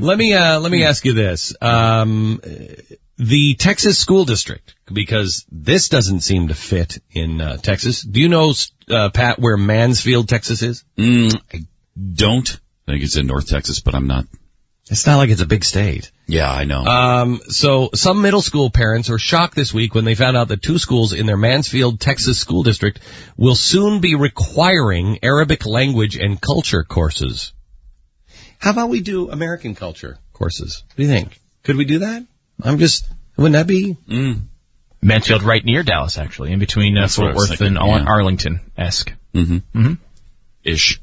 question. Let me ask you this. The Texas school district, because this doesn't seem to fit in Texas. Do you know, Pat, where Mansfield, Texas is? I don't. I think it's in North Texas, but I'm not. It's not like it's a big state. Yeah, I know. So some middle school parents were shocked this week when they found out that 2 schools in their Mansfield, Texas school district will soon be requiring Arabic language and culture courses. How about we do American culture courses? What do you think? Could we do that? Wouldn't that be? Mansfield right near Dallas, actually, in between Fort Worth and Arlington-esque. Ish.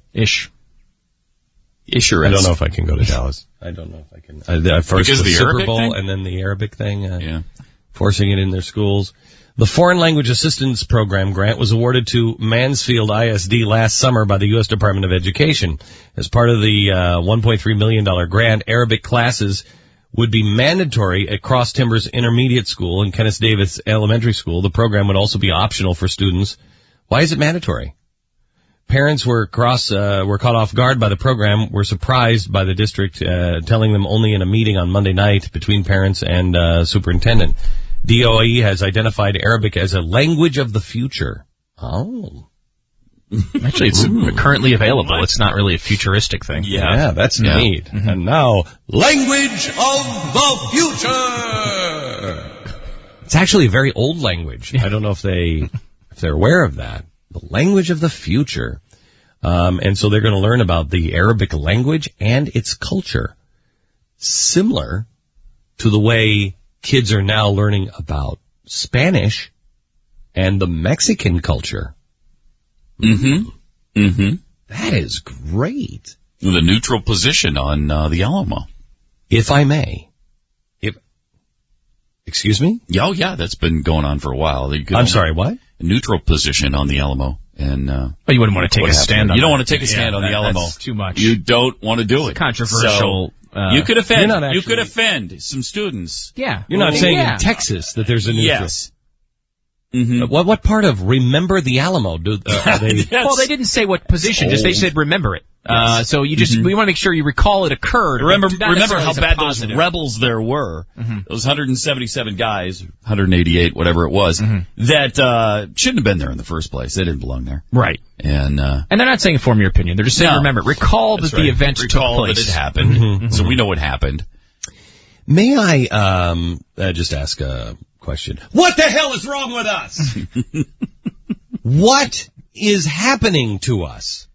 I don't know if I can go to Dallas. I don't know if I can. First because the Super Arabic Bowl thing? And then the Arabic thing, forcing it in their schools. The Foreign Language Assistance Program grant was awarded to Mansfield ISD last summer by the U.S. Department of Education. As part of the $1.3 million grant, Arabic classes would be mandatory at Cross Timbers Intermediate School and Kenneth Davis Elementary School. The program would also be optional for students. Why is it mandatory? Parents were caught off guard by the program, were surprised by the district telling them only in a meeting on Monday night between parents and superintendent. DOE has identified Arabic as a language of the future. Oh. Actually, it's currently available. It's not really a futuristic thing. Yeah, that's neat. Mm-hmm. And now, language of the future! It's actually a very old language. I don't know if they're aware of that. The language of the future. And so they're going to learn about the Arabic language and its culture. Similar to the way kids are now learning about Spanish and the Mexican culture. That is great. With a neutral position on the Alamo. If I may. Excuse me? Oh, yeah, that's been going on for a while. I'm sorry, what? A neutral position on the Alamo. And but you wouldn't want to take a stand on You don't want to take a stand on the Alamo. That's too much. You don't want to do it. Controversial. So, you could offend some students. Yeah. You're not saying in Texas that there's a neutral. Yes. What part of remember the Alamo are they? Well, they didn't say what position. Just they said remember it. So you just we want to make sure you recall it occurred. Remember how bad those rebels there were. Those 177 guys, 188, whatever it was, that shouldn't have been there in the first place. They didn't belong there. Right. And they're not saying form your opinion. They're just saying remember. Recall that the event took place. That it happened. So we know what happened. May I just ask a question? What the hell is wrong with us? What is happening to us?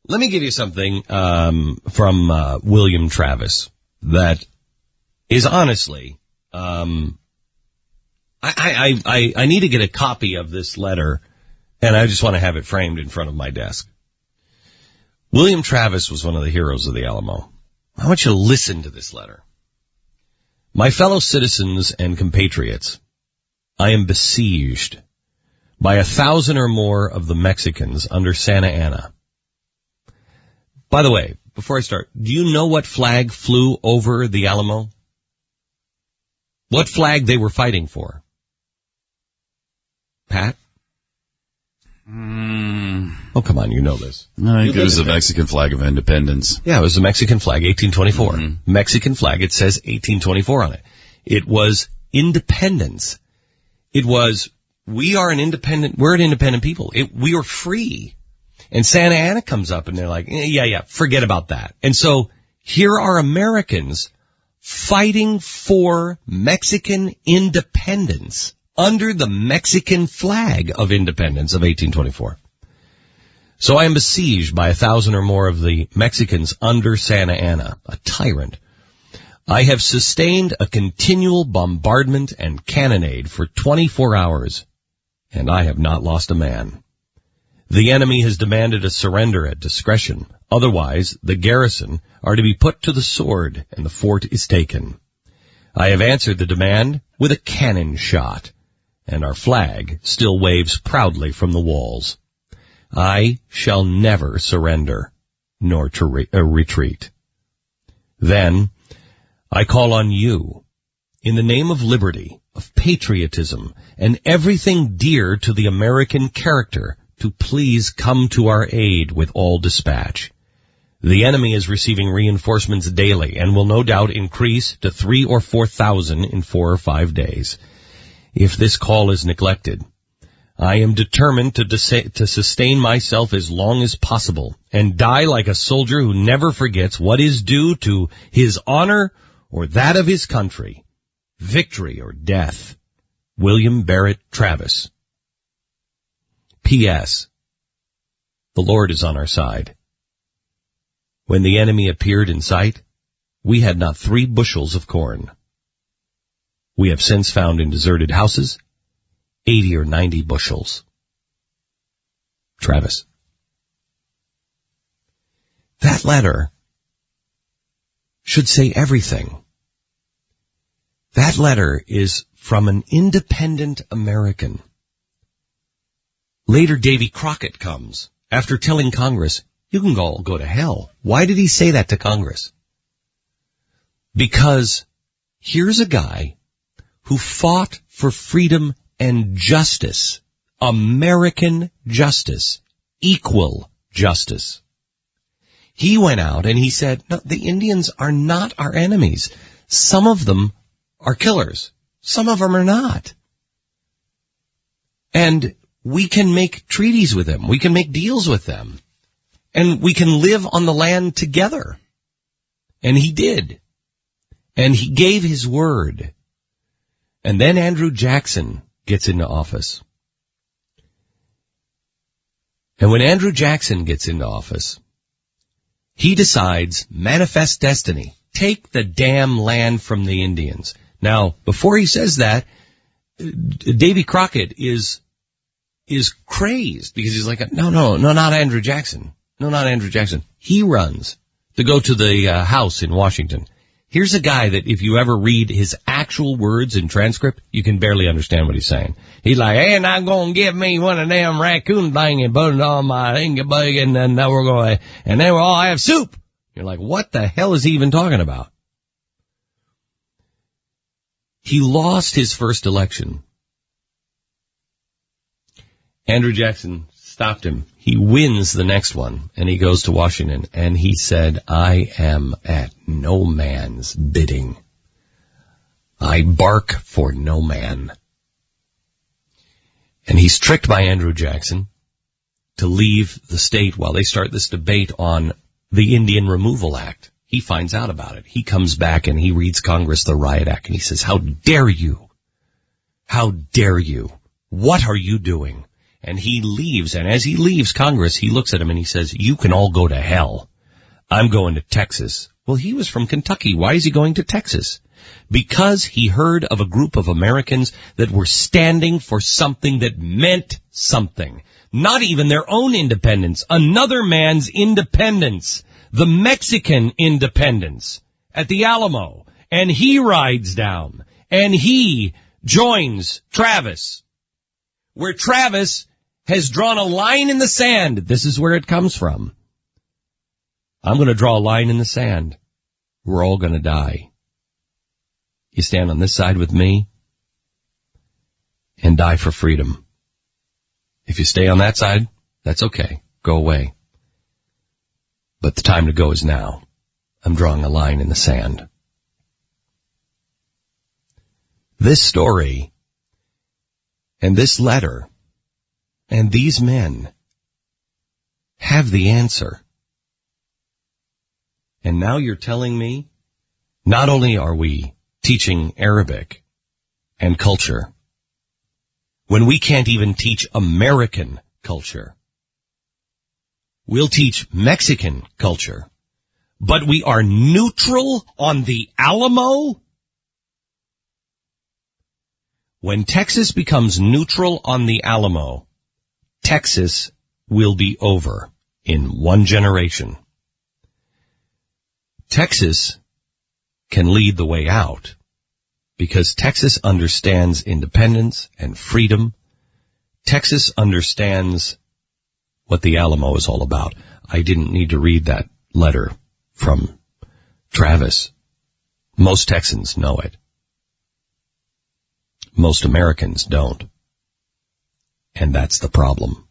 Let me give you something from William Travis that is honestly, I need to get a copy of this letter, and I just want to have it framed in front of my desk. William Travis was one of the heroes of the Alamo. I want you to listen to this letter. My fellow citizens and compatriots, I am besieged by 1,000 or more of the Mexicans under Santa Anna. By the way, before I start, do you know what flag flew over the Alamo? What flag they were fighting for? Pat? Oh, come on, you know this. I think it was the Mexican flag of independence. Yeah, it was the Mexican flag, 1824. Mexican flag, it says 1824 on it. It was independence. It was, we're an independent people. We are free. And Santa Ana comes up and they're like, yeah, forget about that. And so here are Americans fighting for Mexican independence under the Mexican flag of independence of 1824. So I am besieged by 1,000 or more of the Mexicans under Santa Anna, a tyrant. I have sustained a continual bombardment and cannonade for 24 hours, and I have not lost a man. The enemy has demanded a surrender at discretion. Otherwise, the garrison are to be put to the sword, and the fort is taken. I have answered the demand with a cannon shot, and our flag still waves proudly from the walls. I shall never surrender, nor to retreat. Then, I call on you, in the name of liberty, of patriotism, and everything dear to the American character, to please come to our aid with all dispatch. The enemy is receiving reinforcements daily and will no doubt increase to 3,000 or 4,000 in 4 or 5 days. If this call is neglected, I am determined to sustain myself as long as possible and die like a soldier who never forgets what is due to his honor or that of his country. Victory or death. William Barrett Travis. P.S. The Lord is on our side. When the enemy appeared in sight, we had not 3 bushels of corn. We have since found in deserted houses 80 or 90 bushels. Travis. That letter should say everything. That letter is from an independent American. Later, Davy Crockett comes after telling Congress, you can all go to hell. Why did he say that to Congress? Because here's a guy who fought for freedom and justice, American justice, equal justice. He went out and he said, no, the Indians are not our enemies. Some of them are killers. Some of them are not. And we can make treaties with them. We can make deals with them. And we can live on the land together. And he did. And he gave his word. And then Andrew Jackson gets into office. And when Andrew Jackson gets into office, he decides, manifest destiny, take the damn land from the Indians. Now, before he says that, Davy Crockett is crazed because he's like, no, not Andrew Jackson. No, not Andrew Jackson. He runs to go to the house in Washington. Here's a guy that if you ever read his actual words in transcript, you can barely understand what he's saying. He's like, hey, not gonna give me one of them raccoon thing and put it on my bug, and then we're going, and then we'll all have soup. You're like, what the hell is he even talking about? He lost his first election. Andrew Jackson stopped him. He wins the next one, and he goes to Washington, and he said, I am at no man's bidding. I bark for no man. And he's tricked by Andrew Jackson to leave the state while they start this debate on the Indian Removal Act. He finds out about it. He comes back and he reads Congress the Riot Act, and he says, how dare you? How dare you? What are you doing? And he leaves, and as he leaves Congress, he looks at him and he says, you can all go to hell. I'm going to Texas. Well, he was from Kentucky. Why is he going to Texas? Because he heard of a group of Americans that were standing for something that meant something. Not even their own independence, another man's independence, the Mexican independence at the Alamo. And he rides down, and he joins Travis, where Travis has drawn a line in the sand. This is where it comes from. I'm going to draw a line in the sand. We're all going to die. You stand on this side with me and die for freedom. If you stay on that side, that's okay. Go away. But the time to go is now. I'm drawing a line in the sand. This story and this letter and these men have the answer. And now you're telling me, not only are we teaching Arabic and culture, when we can't even teach American culture, we'll teach Mexican culture, but we are neutral on the Alamo? When Texas becomes neutral on the Alamo, Texas will be over in 1 generation. Texas can lead the way out because Texas understands independence and freedom. Texas understands what the Alamo is all about. I didn't need to read that letter from Travis. Most Texans know it. Most Americans don't. And that's the problem.